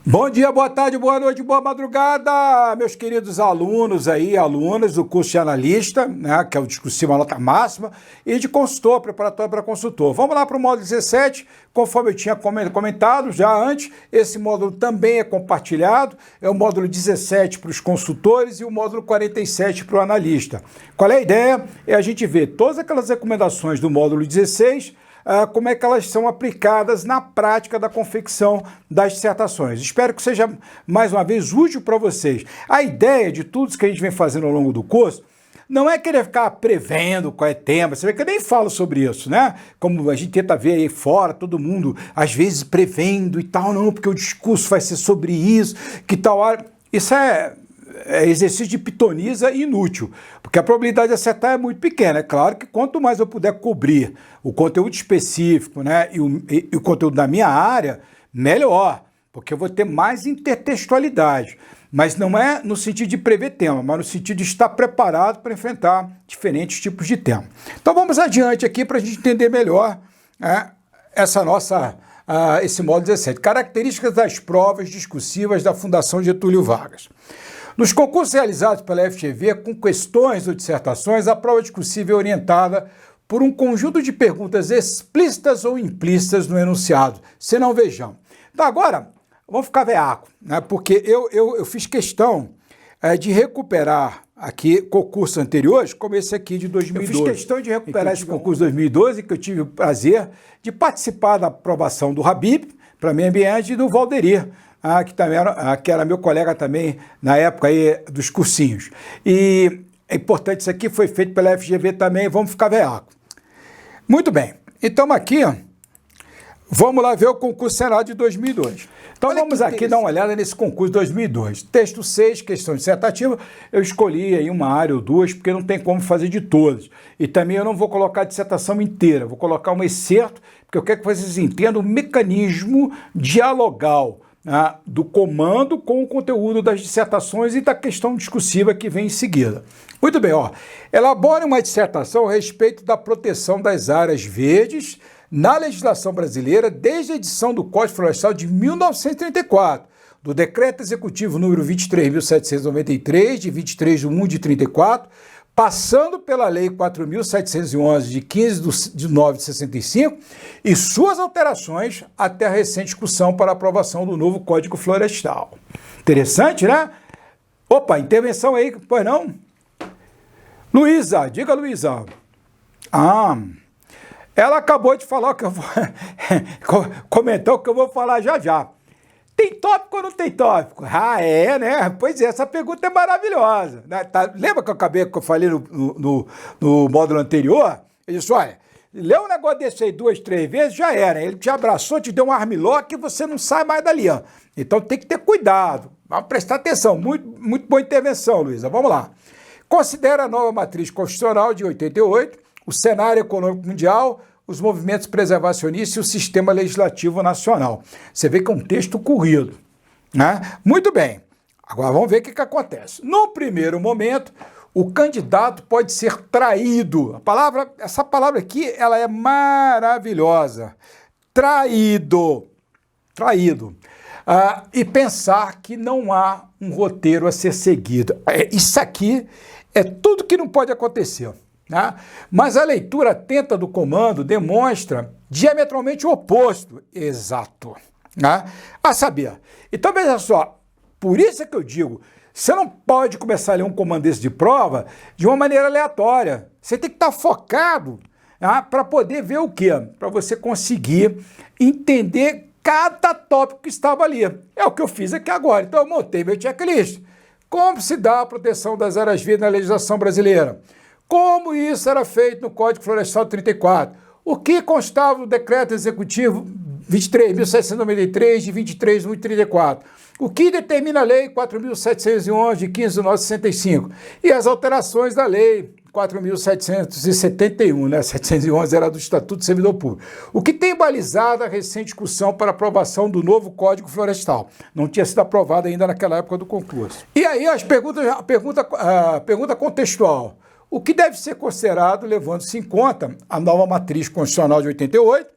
Bom dia, boa tarde, boa noite, boa madrugada, meus queridos alunos aí, alunas do curso de analista, né, que é o discursivo nota máxima, e de consultor, preparatório para consultor. Vamos lá para o módulo 17, conforme eu tinha comentado já antes, esse módulo também é compartilhado, é o módulo 17 para os consultores e o módulo 47 para o analista. Qual é a ideia? É a gente ver todas aquelas recomendações do módulo 16, como é que elas são aplicadas na prática da confecção das dissertações. Espero que seja, mais uma vez, útil para vocês. A ideia de tudo isso que a gente vem fazendo ao longo do curso não é querer ficar prevendo qual é o tema, você vê que eu nem falo sobre isso, né? Como a gente tenta ver aí fora, todo mundo, às vezes, prevendo e tal, não, porque o discurso vai ser sobre isso, que tal hora... Isso é exercício de pitonisa inútil, porque a probabilidade de acertar é muito pequena. É claro que quanto mais eu puder cobrir o conteúdo específico, né, e o conteúdo da minha área, melhor, porque eu vou ter mais intertextualidade. Mas não é no sentido de prever tema, mas no sentido de estar preparado para enfrentar diferentes tipos de tema. Então vamos adiante aqui para a gente entender melhor esse módulo 17. Características das provas discursivas da Fundação Getúlio Vargas. Nos concursos realizados pela FGV, com questões ou dissertações, a prova discursiva é orientada por um conjunto de perguntas explícitas ou implícitas no enunciado, se não vejam. Então agora, vamos ficar veaco, né? Porque eu fiz questão de recuperar aqui concursos anteriores, como esse aqui de 2012. Eu fiz questão de recuperar esse concurso de 2012, que eu tive o prazer de participar da aprovação do Habib, para meio ambiente, e do Valderir, que era meu colega também na época aí dos cursinhos. E é importante, isso aqui foi feito pela FGV também, vamos ficar veaco. Muito bem, então aqui, vamos lá ver o concurso Senado de 2002. Então vamos aqui dar uma olhada nesse concurso de 2002. Texto 6, questão dissertativa, eu escolhi aí uma área ou duas, porque não tem como fazer de todas. E também eu não vou colocar a dissertação inteira, vou colocar um excerto, porque eu quero que vocês entendam o mecanismo dialogal do comando com o conteúdo das dissertações e da questão discursiva que vem em seguida. Muito bem, elabore uma dissertação a respeito da proteção das áreas verdes na legislação brasileira desde a edição do Código Florestal de 1934, do Decreto Executivo número 23.793, de 23 de 1 de 34, passando pela Lei 4.711, de 15 de 9 de 65, e suas alterações até a recente discussão para aprovação do novo Código Florestal. Interessante, né? Opa, intervenção aí, pois não? Luísa, diga, Luísa. Ela acabou de falar o que eu vou... comentou o que eu vou falar já já. Tem tópico ou não tem tópico? É, né? Pois é, essa pergunta é maravilhosa. Lembra que eu falei no módulo anterior? Ele disse, olha, lê um negócio desse aí 2, 3 vezes, já era. Ele te abraçou, te deu um armlock e você não sai mais dali. Então tem que ter cuidado. Vamos prestar atenção. Muito, muito boa intervenção, Luísa. Vamos lá. Considera a nova matriz constitucional de 88, o cenário econômico mundial, os movimentos preservacionistas e o sistema legislativo nacional. Você vê que é um texto corrido, né? Muito bem. Agora vamos ver o que acontece. No primeiro momento, o candidato pode ser traído. Essa palavra aqui, ela é maravilhosa. Traído. E pensar que não há um roteiro a ser seguido. Isso aqui é tudo que não pode acontecer. Mas a leitura atenta do comando demonstra diametralmente o oposto. Exato. A saber, então veja só, por isso é que eu digo, você não pode começar a ler um comando desse de prova de uma maneira aleatória. Você tem que estar focado para poder ver o quê? Para você conseguir entender cada tópico que estava ali. É o que eu fiz aqui agora. Então eu montei meu checklist. Como se dá a proteção das áreas verdes na legislação brasileira? Como isso era feito no Código Florestal 34? O que constava no Decreto Executivo 23.793, de 23 de 1 de 34? O que determina a Lei 4.711, de 15 de 9 de 65? E as alterações da Lei 4.771, né? 711 era do Estatuto do Servidor Público. O que tem balizado a recente discussão para aprovação do novo Código Florestal. Não tinha sido aprovado ainda naquela época do concurso. E aí a pergunta contextual. o que deve ser considerado levando-se em conta a nova matriz constitucional de 88,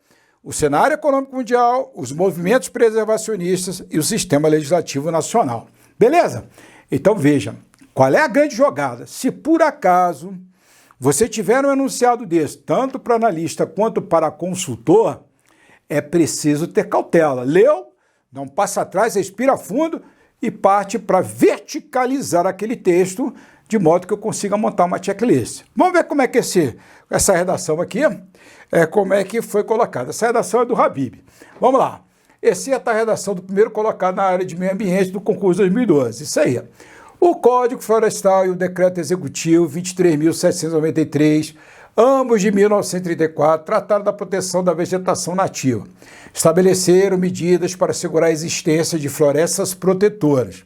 o cenário econômico mundial, os movimentos preservacionistas e o sistema legislativo nacional. Beleza? Então veja, qual é a grande jogada? Se por acaso você tiver um enunciado desse, tanto para analista quanto para consultor, é preciso ter cautela. Leu, dá um passo atrás, respira fundo e parte para verticalizar aquele texto de modo que eu consiga montar uma checklist. Vamos ver como é que essa redação aqui, como é que foi colocada. Essa redação é do Habib. Vamos lá. Essa é a redação do primeiro colocado na área de meio ambiente do concurso 2012. Isso aí. O Código Florestal e o Decreto Executivo 23.793, ambos de 1934, trataram da proteção da vegetação nativa. Estabeleceram medidas para assegurar a existência de florestas protetoras.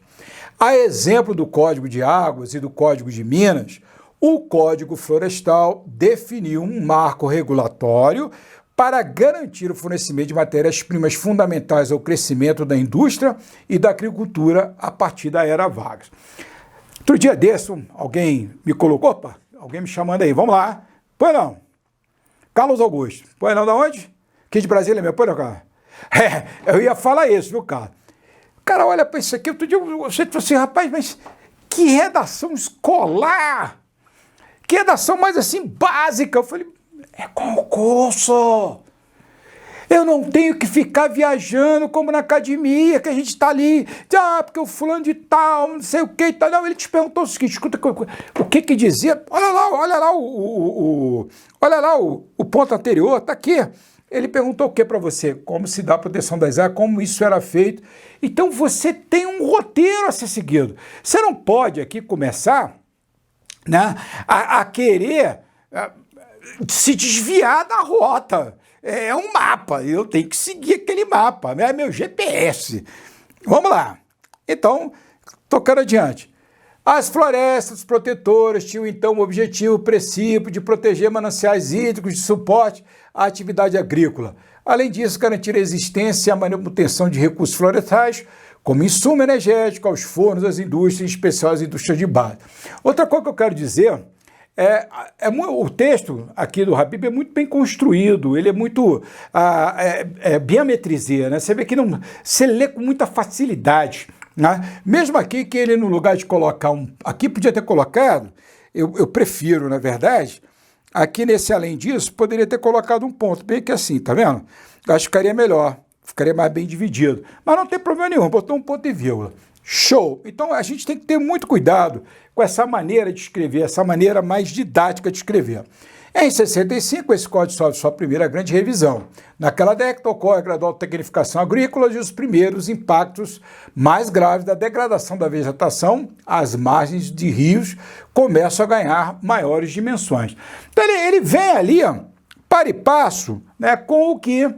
A exemplo do Código de Águas e do Código de Minas, o Código Florestal definiu um marco regulatório para garantir o fornecimento de matérias-primas fundamentais ao crescimento da indústria e da agricultura a partir da Era Vargas. Outro dia desse, alguém me colocou, opa, alguém me chamando aí, vamos lá. Pois não. Carlos Augusto. Pois não, da onde? Aqui de Brasília mesmo. Pois não, cara. Eu ia falar isso, viu, cara? O cara olha para isso aqui, outro dia você falou assim, rapaz, mas que redação escolar! Que redação mais assim básica! Eu falei, é concurso! Eu não tenho que ficar viajando como na academia, que a gente está ali, porque o fulano de tal, não sei o que e tal. Não, ele te perguntou o seguinte, escuta, o que dizia? Olha lá o ponto anterior, tá aqui. Ele perguntou o que para você? Como se dá a proteção das áreas, como isso era feito. Então você tem um roteiro a ser seguido. Você não pode aqui começar, né, a querer se desviar da rota. É um mapa, eu tenho que seguir aquele mapa, é meu GPS. Vamos lá. Então, tocando adiante. As florestas protetoras tinham então o objetivo princípio de proteger mananciais hídricos de suporte à atividade agrícola. Além disso, garantir a existência e a manutenção de recursos florestais como insumo energético aos fornos das indústrias, em especial as indústrias de base. Outra coisa que eu quero dizer o texto aqui do Habib é muito bem construído, ele é muito biometrizia, né? Você vê que você lê com muita facilidade, né? Mesmo aqui que ele, no lugar de colocar aqui podia ter colocado, eu prefiro, na verdade, aqui nesse além disso, poderia ter colocado um ponto, bem que assim, tá vendo? Eu acho que ficaria melhor, ficaria mais bem dividido, mas não tem problema nenhum, botou um ponto e vírgula. Show! Então a gente tem que ter muito cuidado com essa maneira de escrever, essa maneira mais didática de escrever. Em 65, esse código sofre sua primeira grande revisão. Naquela década, ocorre a gradual tecnificação agrícola e os primeiros impactos mais graves da degradação da vegetação às margens de rios começam a ganhar maiores dimensões. Então ele vem ali, para e passo, né, com o que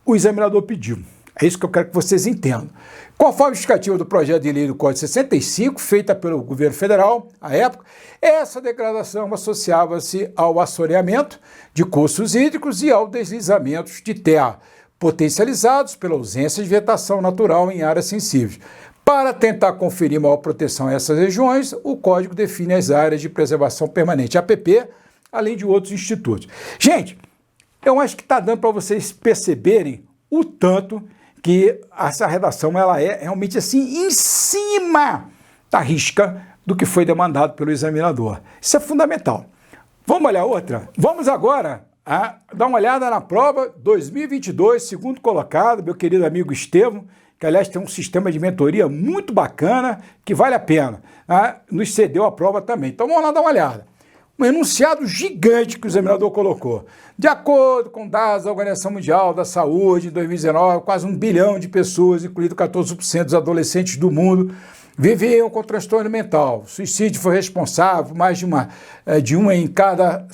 o examinador pediu. É isso que eu quero que vocês entendam. Conforme a justificativa do projeto de lei do Código 65, feita pelo governo federal, à época, essa degradação associava-se ao assoreamento de cursos hídricos e ao deslizamento de terra, potencializados pela ausência de vegetação natural em áreas sensíveis. Para tentar conferir maior proteção a essas regiões, o Código define as áreas de preservação permanente, APP, além de outros institutos. Gente, eu acho que está dando para vocês perceberem o tanto que essa redação ela é realmente assim em cima da risca do que foi demandado pelo examinador. Isso é fundamental. Vamos olhar outra? Vamos agora dar uma olhada na prova 2022, segundo colocado, meu querido amigo Estevão, que aliás tem um sistema de mentoria muito bacana, que vale a pena. Nos cedeu a prova também. Então vamos lá dar uma olhada. Um enunciado gigante que o examinador colocou. De acordo com dados da Organização Mundial da Saúde, em 2019, quase 1 bilhão de pessoas, incluindo 14% dos adolescentes do mundo, viviam com transtorno mental. O suicídio foi responsável por mais de uma em cada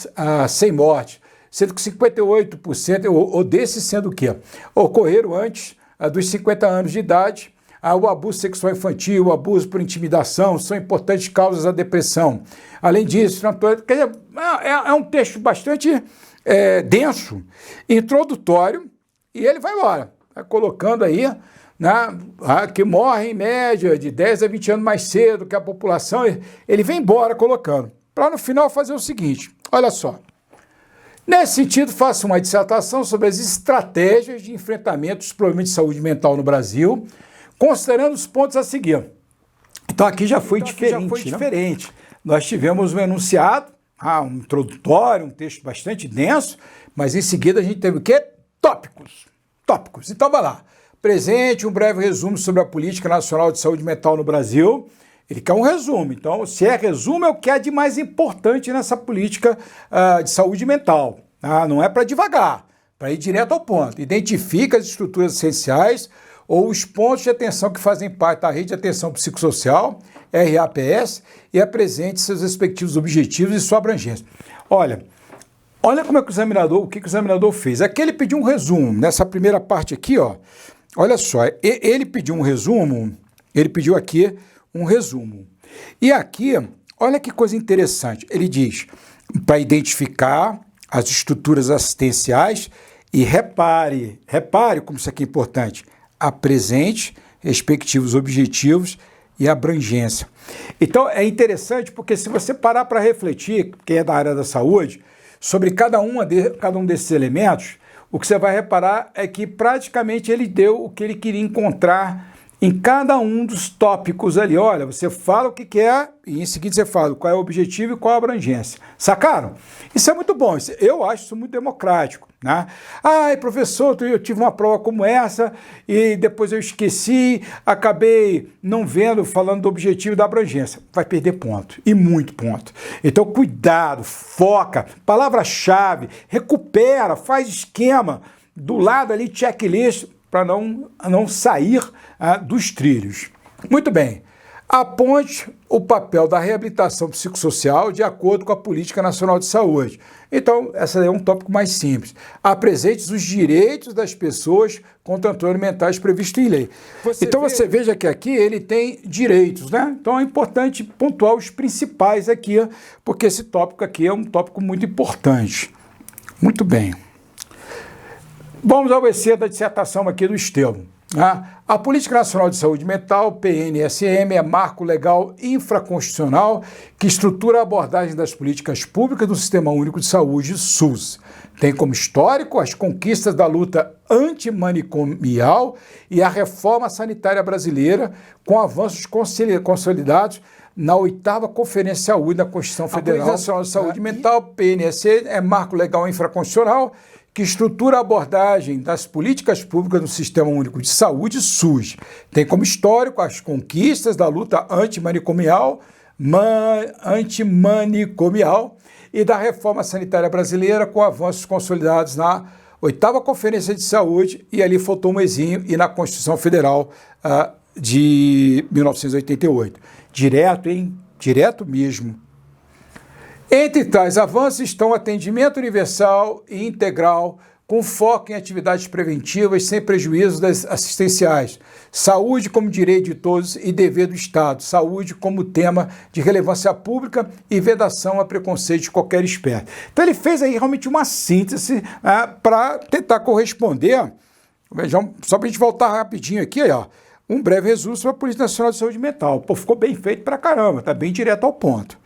100 mortes, sendo que 58%, ou desses sendo o quê? Ocorreram antes dos 50 anos de idade. O abuso sexual infantil, o abuso por intimidação são importantes causas da depressão. Além disso, é um texto bastante denso, introdutório, e ele vai embora, colocando aí que morre em média de 10 a 20 anos mais cedo que a população, ele vem embora colocando. para no final fazer o seguinte, olha só. Nesse sentido, faço uma dissertação sobre as estratégias de enfrentamento dos problemas de saúde mental no Brasil, considerando os pontos a seguir. Então aqui já foi diferente. Nós tivemos um enunciado, um introdutório, um texto bastante denso, mas em seguida a gente teve o quê? Tópicos. Então vai lá. Presente, um breve resumo sobre a Política Nacional de Saúde Mental no Brasil. Ele quer um resumo. Então, se é resumo, é o que há de mais importante nessa política de saúde mental. Não é para devagar, para ir direto ao ponto. Identifica as estruturas essenciais ou os pontos de atenção que fazem parte da rede de atenção psicossocial, RAPS, e apresente seus respectivos objetivos e sua abrangência. Olha como é que o que o examinador fez. Aqui ele pediu um resumo. Nessa primeira parte aqui, olha só, ele pediu um resumo, ele pediu aqui um resumo. E aqui, olha que coisa interessante, ele diz, para identificar as estruturas assistenciais e repare como isso aqui é importante, apresente respectivos objetivos e abrangência. Então, é interessante porque se você parar para refletir, quem é da área da saúde, sobre cada um desses elementos, o que você vai reparar é que praticamente ele deu o que ele queria encontrar em cada um dos tópicos ali. Olha, você fala o que quer e em seguida você fala qual é o objetivo e qual a abrangência. Sacaram? Isso é muito bom, eu acho isso muito democrático, né? Professor, eu tive uma prova como essa e depois eu esqueci, acabei não vendo, falando do objetivo e da abrangência. Vai perder ponto, e muito ponto. Então, cuidado, foca, palavra-chave, recupera, faz esquema, do lado ali, checklist, para não sair dos trilhos. Muito bem. Aponte o papel da reabilitação psicossocial de acordo com a Política Nacional de Saúde. Então, esse é um tópico mais simples. Apresente os direitos das pessoas com transtornos mentais previstos em lei. Você veja que aqui ele tem direitos, né? Então é importante pontuar os principais aqui, porque esse tópico aqui é um tópico muito importante. Muito bem. Vamos ao EC da dissertação aqui do Estevão. A Política Nacional de Saúde Mental, PNSM, é marco legal infraconstitucional que estrutura a abordagem das políticas públicas do Sistema Único de Saúde, SUS. Tem como histórico as conquistas da luta antimanicomial e a reforma sanitária brasileira, com avanços consolidados na 8ª Conferência de Saúde da Constituição Federal. A Política Nacional de Saúde Mental, PNSM, é marco legal infraconstitucional que estrutura a abordagem das políticas públicas do Sistema Único de Saúde, SUS. Tem como histórico as conquistas da luta antimanicomial e da reforma sanitária brasileira, com avanços consolidados na 8ª Conferência de Saúde, e ali faltou um mesinho, e na Constituição Federal de 1988. Direto, hein? Direto mesmo. Entre tais avanços estão atendimento universal e integral, com foco em atividades preventivas sem prejuízo das assistenciais, saúde como direito de todos e dever do Estado, saúde como tema de relevância pública e vedação a preconceito de qualquer espécie. Então ele fez aí realmente uma síntese para tentar corresponder, vejam, só para a gente voltar rapidinho aqui, um breve resumo sobre a Política Nacional de Saúde Mental. Pô, ficou bem feito pra caramba, tá bem direto ao ponto.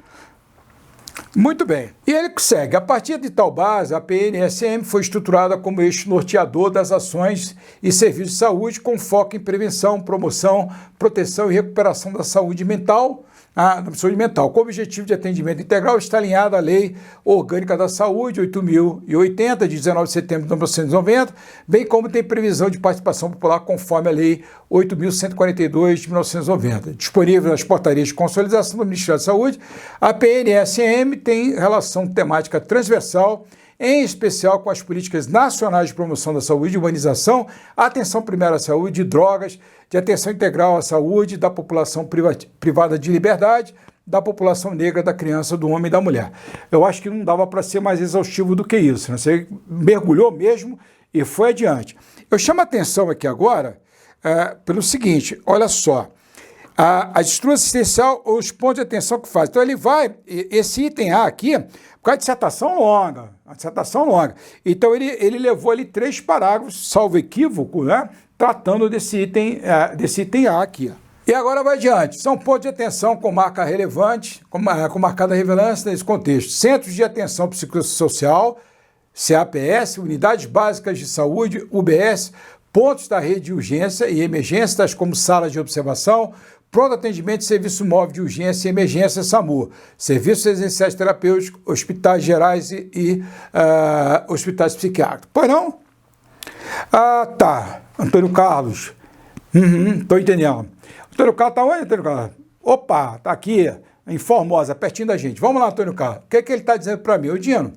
Muito bem. E ele segue. A partir de tal base, a PNSM foi estruturada como eixo norteador das ações e serviços de saúde com foco em prevenção, promoção, proteção e recuperação da saúde mental, com o objetivo de atendimento integral está alinhada à Lei Orgânica da Saúde, 8.080, de 19 de setembro de 1990, bem como tem previsão de participação popular conforme a Lei 8.142, de 1990. Disponível nas portarias de consolidação do Ministério da Saúde, a PNSM tem relação temática transversal, em especial com as políticas nacionais de promoção da saúde, humanização, atenção primária à saúde, drogas, de atenção integral à saúde, da população privada de liberdade, da população negra, da criança, do homem e da mulher. Eu acho que não dava para ser mais exaustivo do que isso, né? Você mergulhou mesmo e foi adiante. Eu chamo a atenção aqui agora pelo seguinte, olha só, a estrutura assistencial, os pontos de atenção que faz. Então ele vai, esse item A aqui, por causa de dissertação longa, então ele levou ali 3 parágrafos, salvo equívoco, né, tratando desse item A aqui. E agora vai adiante. São pontos de atenção com marca relevante, com marcada relevância nesse contexto. Centros de Atenção Psicossocial, CAPS, Unidades Básicas de Saúde, UBS, pontos da rede de urgência e emergência, tais como salas de observação, pronto atendimento e serviço móvel de urgência e emergência, SAMU, serviços essenciais terapêuticos, hospitais gerais e hospitais psiquiátricos. Pois não? Ah, tá. Antônio Carlos. Tô entendendo. Antônio Carlos tá onde, Antônio Carlos? Opa, tá aqui, em Formosa, pertinho da gente. Vamos lá, Antônio Carlos. O que é que ele está dizendo para mim? Ô, Dino,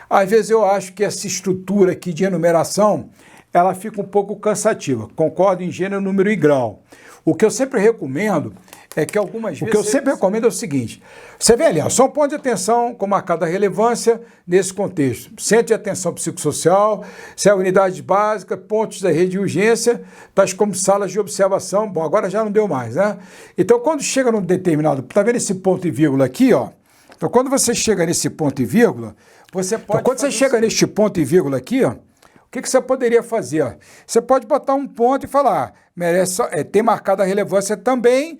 às vezes eu acho que essa estrutura aqui de enumeração, ela fica um pouco cansativa. Concordo em gênero, número e grau. O que eu sempre recomendo é que algumas vezes... O que eu sempre recomendo é o seguinte, você vê ali, ó, só um ponto de atenção com marcada relevância nesse contexto. Centro de atenção psicossocial, se é unidade básica, pontos da rede de urgência, tais como salas de observação. Bom, agora já não deu mais, né? Então, quando chega num determinado... Tá vendo esse ponto e vírgula aqui, ó? Então, quando você chega nesse ponto e vírgula, você pode... Então, quando você chega neste ponto e vírgula aqui, ó, o que você poderia fazer? Ó? Você pode botar um ponto e falar, merece ter marcada relevância também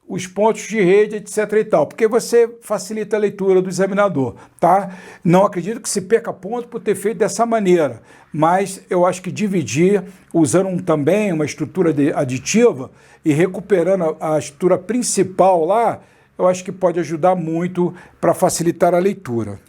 os pontos de rede, etc. e tal, porque você facilita a leitura do examinador, tá? Não acredito que se perca ponto por ter feito dessa maneira, mas eu acho que dividir, usando também uma estrutura aditiva e recuperando a estrutura principal lá, eu acho que pode ajudar muito para facilitar a leitura.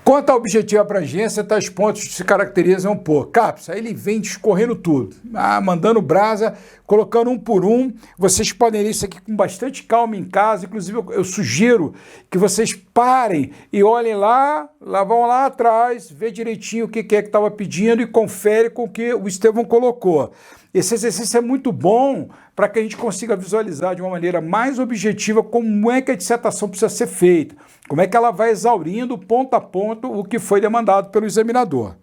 Quanto ao objetivo e abrangência, tais pontos se caracterizam por CAPS. Aí ele vem discorrendo tudo, mandando brasa, colocando um por um. Vocês podem ler isso aqui com bastante calma em casa. Inclusive, eu sugiro que vocês parem e olhem lá, vão lá atrás, vê direitinho o que é que estava pedindo e confere com o que o Estevão colocou. Esse exercício é muito bom para que a gente consiga visualizar de uma maneira mais objetiva como é que a dissertação precisa ser feita, como é que ela vai exaurindo ponto a ponto o que foi demandado pelo examinador.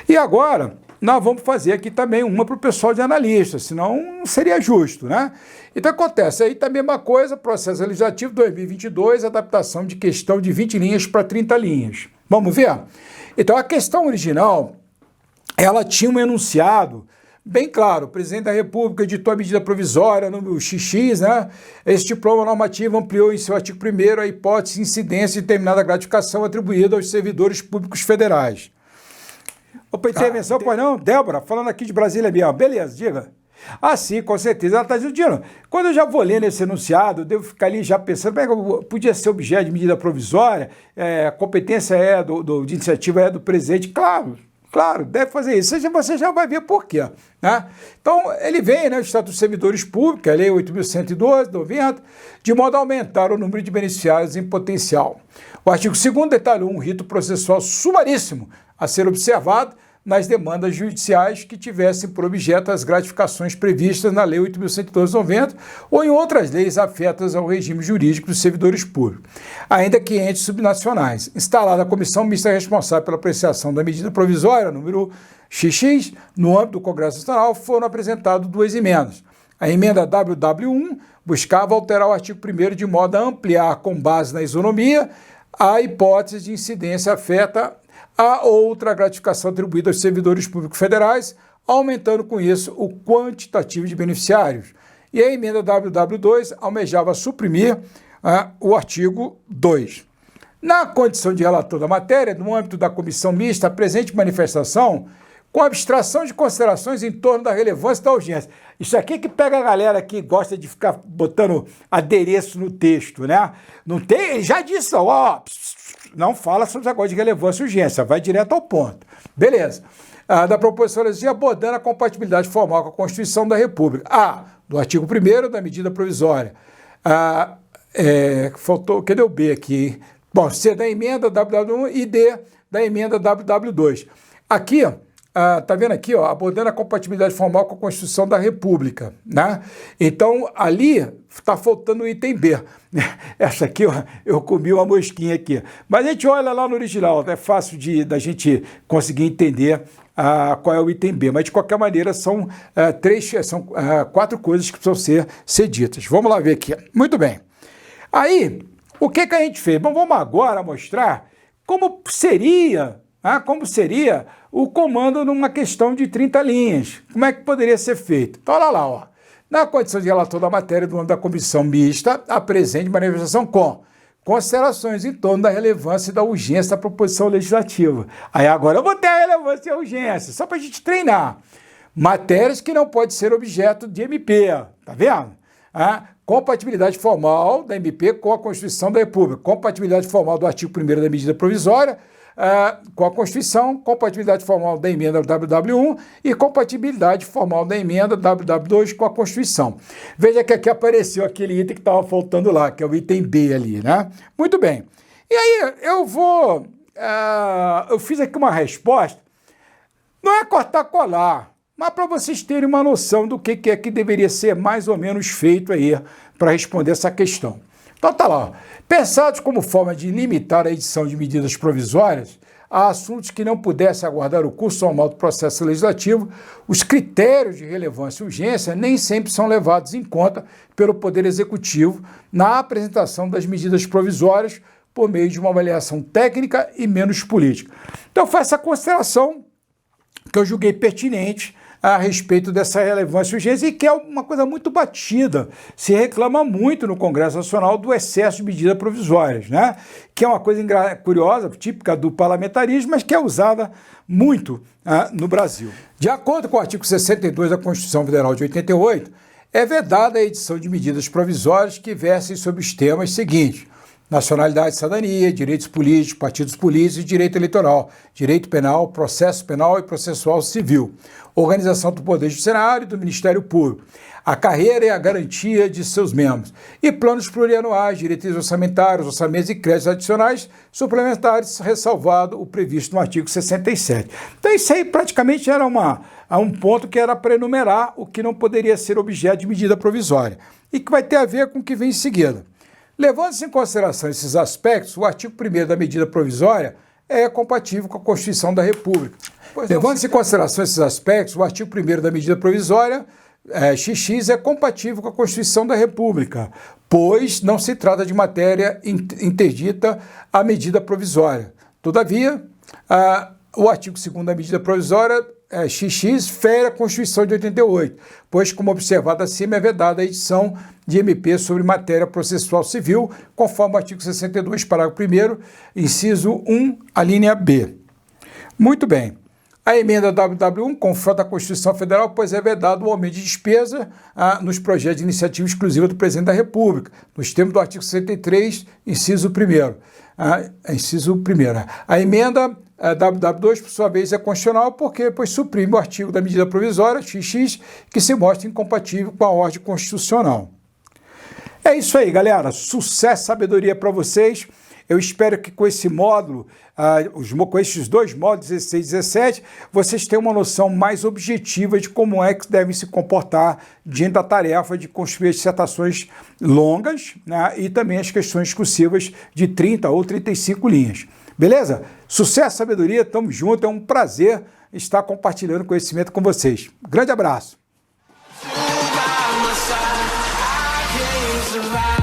E agora, nós vamos fazer aqui também uma para o pessoal de analista, senão não seria justo, né? Então acontece, aí tá a mesma coisa, processo legislativo 2022, adaptação de questão de 20 linhas para 30 linhas. Vamos ver? Então a questão original, ela tinha um enunciado bem claro, o presidente da República editou a medida provisória no XX, né? Esse diploma normativo ampliou em seu artigo 1º a hipótese de incidência de determinada gratificação atribuída aos servidores públicos federais. Opa, intervenção, pois não? Débora, falando aqui de Brasília mesmo. Beleza, diga. Ah, sim, com certeza. Ela está dizendo, quando eu já vou lendo esse enunciado, eu devo ficar ali já pensando, podia ser objeto de medida provisória, a competência de iniciativa é do presidente, Claro, deve fazer isso. Você já vai ver por quê. Né? Então, ele vem, né, o Estatuto dos Servidores Públicos, a Lei 8.112, 90, de modo a aumentar o número de beneficiários em potencial. O artigo 2º detalhou um rito processual sumaríssimo a ser observado nas demandas judiciais que tivessem por objeto as gratificações previstas na Lei 8.112/90 ou em outras leis afetas ao regime jurídico dos servidores públicos, ainda que entes subnacionais. Instalada a comissão mista responsável pela apreciação da medida provisória, número XX, no âmbito do Congresso Nacional, foram apresentadas 2 emendas. A emenda WW1 buscava alterar o artigo 1º de modo a ampliar, com base na isonomia, a hipótese de incidência afeta a outra gratificação atribuída aos servidores públicos federais, aumentando com isso o quantitativo de beneficiários. E a emenda WW2 almejava suprimir o artigo 2. Na condição de relator da matéria, no âmbito da comissão mista, a presente manifestação, com abstração de considerações em torno da relevância da urgência. Isso aqui que pega a galera que gosta de ficar botando adereço no texto, né? Não tem, ele já disse, ó, não fala sobre esse negócio de relevância e urgência, vai direto ao ponto. Beleza. Da proposição de lei abordando a compatibilidade formal com a Constituição da República. Do artigo 1º da medida provisória. Faltou, cadê o B aqui? Bom, C da emenda WW1 e D da emenda WW2. Aqui, tá vendo aqui, ó, abordando a compatibilidade formal com a Constituição da República, né? Então, ali está faltando o item B. Essa aqui, ó, eu comi uma mosquinha aqui. Mas a gente olha lá no original, é fácil da gente conseguir entender qual é o item B. Mas, de qualquer maneira, são 4 coisas que precisam ser ditas. Vamos lá ver aqui. Muito bem. Aí, o que a gente fez? Bom, vamos agora mostrar como seria como seria o comando numa questão de 30 linhas. Como é que poderia ser feito? Então, olha lá, ó. Na condição de relator da matéria do âmbito da comissão mista, apresente manifestação com considerações em torno da relevância e da urgência da proposição legislativa. Aí agora eu vou ter a relevância e a urgência, só para a gente treinar. Matérias que não podem ser objeto de MP, tá vendo? Compatibilidade formal da MP com a Constituição da República, compatibilidade formal do artigo 1º da medida provisória com a Constituição, compatibilidade formal da emenda WW1 e compatibilidade formal da emenda WW2 com a Constituição. Veja que aqui apareceu aquele item que estava faltando lá, que é o item B ali, né? Muito bem. E aí eu fiz aqui uma resposta, não é cortar colar, mas para vocês terem uma noção do que é que deveria ser mais ou menos feito aí para responder essa questão. Então tá lá, ó. Pensados como forma de limitar a edição de medidas provisórias a assuntos que não pudessem aguardar o curso normal do processo legislativo, os critérios de relevância e urgência nem sempre são levados em conta pelo Poder Executivo na apresentação das medidas provisórias por meio de uma avaliação técnica e menos política. Então foi essa consideração que eu julguei pertinente a respeito dessa relevância e urgência, e que é uma coisa muito batida. Se reclama muito no Congresso Nacional do excesso de medidas provisórias, né? Que é uma coisa curiosa, típica do parlamentarismo, mas que é usada muito no Brasil. De acordo com o artigo 62 da Constituição Federal de 88, é vedada a edição de medidas provisórias que versem sobre os temas seguintes: nacionalidade e cidadania, direitos políticos, partidos políticos e direito eleitoral, direito penal, processo penal e processual civil, organização do Poder Judiciário e do Ministério Público, a carreira e a garantia de seus membros, e planos plurianuais, diretrizes orçamentárias, orçamentos e créditos adicionais suplementares, ressalvado o previsto no artigo 67. Então isso aí praticamente era um ponto que era para enumerar o que não poderia ser objeto de medida provisória, e que vai ter a ver com o que vem em seguida. Levando-se em consideração esses aspectos, o artigo 1º da medida provisória é compatível com a Constituição da República. Levando-se em consideração esses aspectos, o artigo 1º da medida provisória, XX, é compatível com a Constituição da República, pois não se trata de matéria interdita à medida provisória. Todavia, o artigo 2º da medida provisória, XX, fere a Constituição de 88, pois, como observado acima, é vedada a edição de MP sobre matéria processual civil, conforme o artigo 62, parágrafo 1º, inciso 1, a linha B. Muito bem. A emenda WW1 confronta a Constituição Federal, pois é vedado o aumento de despesa nos projetos de iniciativa exclusiva do Presidente da República, nos termos do artigo 63, inciso 1º. A emenda WW2, por sua vez, é constitucional pois suprime o artigo da medida provisória, XX, que se mostra incompatível com a ordem constitucional. É isso aí, galera. Sucesso e sabedoria para vocês. Eu espero que com esse módulo, com esses dois módulos, 16 e 17, vocês tenham uma noção mais objetiva de como é que devem se comportar diante da tarefa de construir dissertações longas, né, e também as questões discursivas de 30 ou 35 linhas. Beleza? Sucesso e sabedoria, tamo junto, é um prazer estar compartilhando conhecimento com vocês. Grande abraço! Survive.